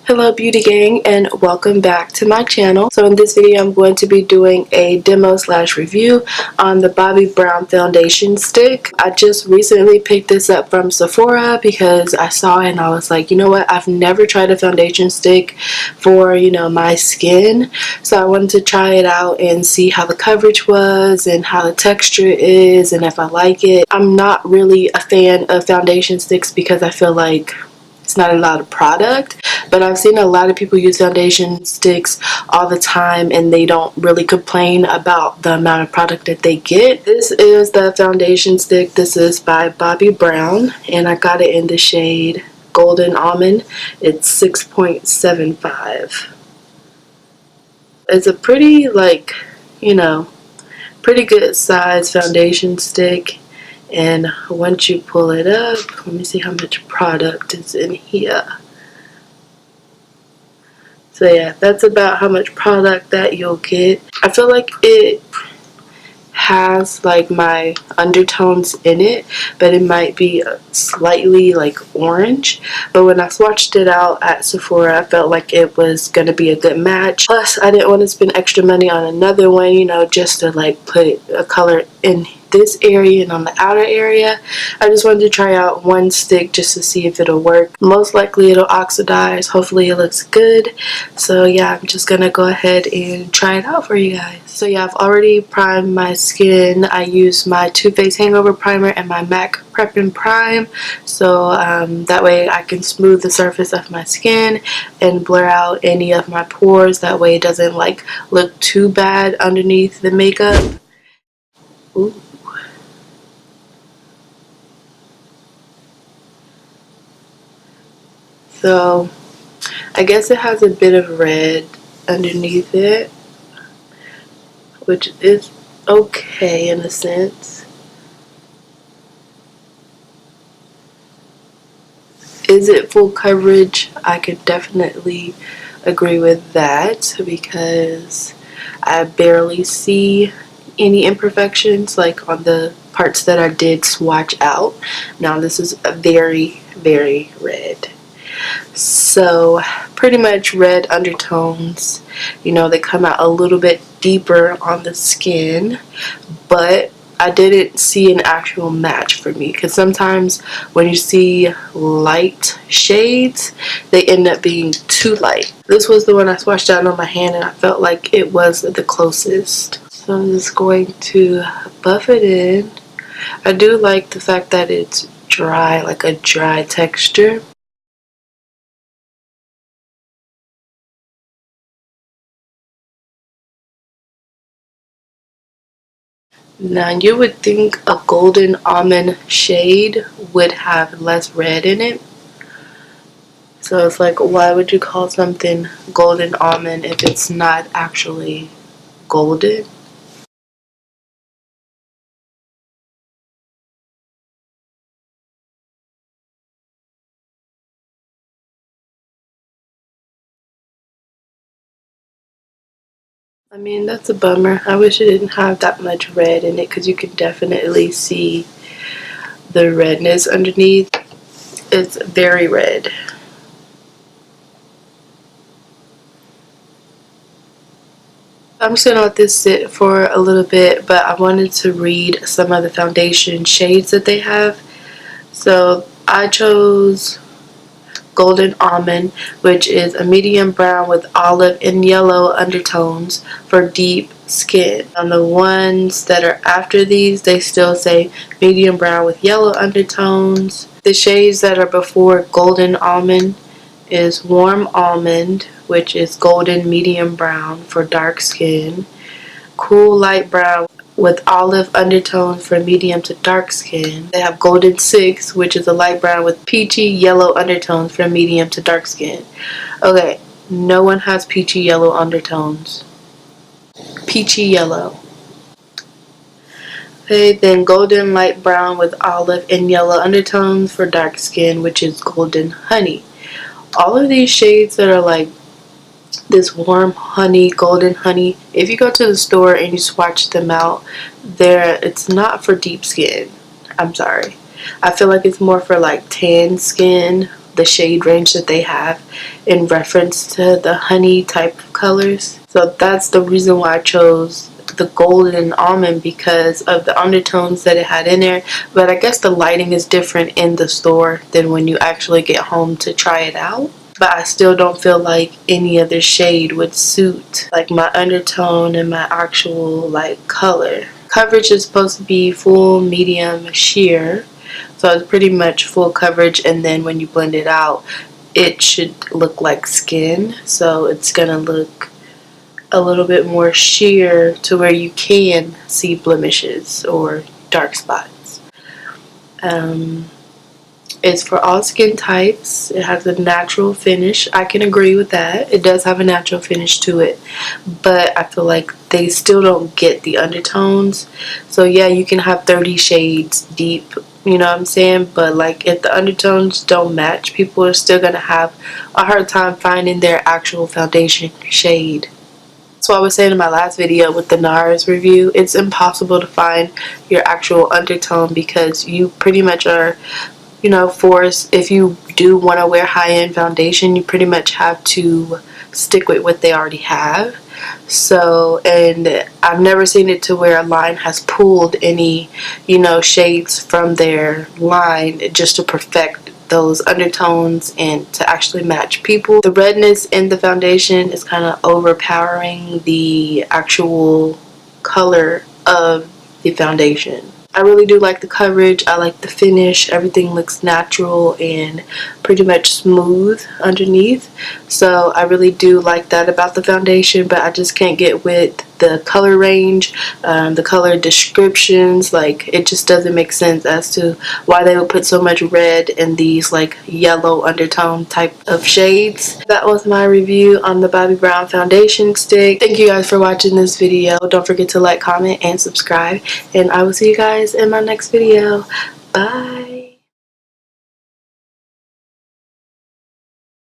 Hello beauty gang, and welcome back to my channel. So in this video I'm going to be doing a demo slash review on the Bobbi Brown foundation stick. I just recently picked this up from Sephora because I saw it and I was like, you know what, I've never tried a foundation stick for my skin, so I wanted to try it out and see how the coverage was and how the texture is and if I like it. I'm not really a fan of foundation sticks because I feel like it's not a lot of product, but I've seen a lot of people use foundation sticks all the time and they don't really complain about the amount of product that they get. This is the foundation stick. This is by Bobbi Brown and I got it in the shade Golden Almond. It's 6.75. It's a pretty pretty good size foundation stick. And once you pull it up, let me see how much product is in here. So yeah, that's about how much product that you'll get. I feel like it has like my undertones in it, but it might be slightly like orange. But when I swatched it out at Sephora, I felt like it was gonna be a good match. Plus, I didn't want to spend extra money on another one, just to like put a color in this area and on the outer area. I just wanted to try out one stick just to see if it'll work. Most likely it'll oxidize. Hopefully it looks good. So yeah, I'm just gonna go ahead and try it out for you guys. So yeah, I've already primed my skin. I used my Too Faced Hangover Primer and my MAC Prep and Prime, so that way I can smooth the surface of my skin and blur out any of my pores. That way it doesn't like look too bad underneath the makeup. Ooh. So I guess it has a bit of red underneath it, which is okay in a sense. Is it full coverage? I could definitely agree with that because I barely see any imperfections like on the parts that I did swatch out. Now this is a very, very red. So pretty much red undertones, they come out a little bit deeper on the skin, but I didn't see an actual match for me because sometimes when you see light shades, they end up being too light. This was the one I swatched out on my hand and I felt like it was the closest. So I'm just going to buff it in. I do like the fact that it's dry, like a dry texture. Now you would think a golden almond shade would have less red in it. So it's like, why would you call something golden almond if it's not actually golden? I mean, that's a bummer. I wish it didn't have that much red in it because you can definitely see the redness underneath. It's very red. I'm just gonna let this sit for a little bit, but I wanted to read some of the foundation shades that they have. So I chose Golden Almond, which is a medium brown with olive and yellow undertones for deep skin. On the ones that are after these, they still say medium brown with yellow undertones. The shades that are before Golden Almond is Warm Almond, which is golden medium brown for dark skin. Cool light brown with olive undertones for medium to dark skin. They have Golden 6, which is a light brown with peachy yellow undertones for medium to dark skin. Okay, no one has peachy yellow undertones. Peachy yellow. Okay, then Golden light brown with olive and yellow undertones for dark skin, which is Golden Honey. All of these shades that are like this warm honey, golden honey, if you go to the store and you swatch them out, it's not for deep skin. I'm sorry. I feel like it's more for like tan skin, the shade range that they have in reference to the honey type of colors. So that's the reason why I chose the golden and almond, because of the undertones that it had in there. But I guess the lighting is different in the store than when you actually get home to try it out. But I still don't feel like any other shade would suit like my undertone and my actual like color. Coverage is supposed to be full, medium, sheer. So it's pretty much full coverage, and then when you blend it out, it should look like skin. So it's gonna look a little bit more sheer to where you can see blemishes or dark spots. It's for all skin types. It has a natural finish. I can agree with that. It does have a natural finish to it, but I feel like they still don't get the undertones. So yeah, you can have 30 shades deep, you know what I'm saying? But like if the undertones don't match, people are still gonna have a hard time finding their actual foundation shade. So I was saying in my last video with the NARS review, it's impossible to find your actual undertone, because you pretty much are, you know, forced, if you do want to wear high-end foundation, you pretty much have to stick with what they already have. So, and I've never seen it to where a line has pulled any, you know, shades from their line just to perfect those undertones and to actually match people. The redness in the foundation is kind of overpowering the actual color of the foundation. I really do like the coverage. I like the finish. Everything looks natural and pretty much smooth underneath. So I really do like that about the foundation, but I just can't get with the color range, the color descriptions. Like, it just doesn't make sense as to why they would put so much red in these like yellow undertone type of shades. That was my review on the Bobbi Brown foundation stick. Thank you guys for watching this video. Don't forget to like, comment, and subscribe, and I will see you guys in my next video. Bye.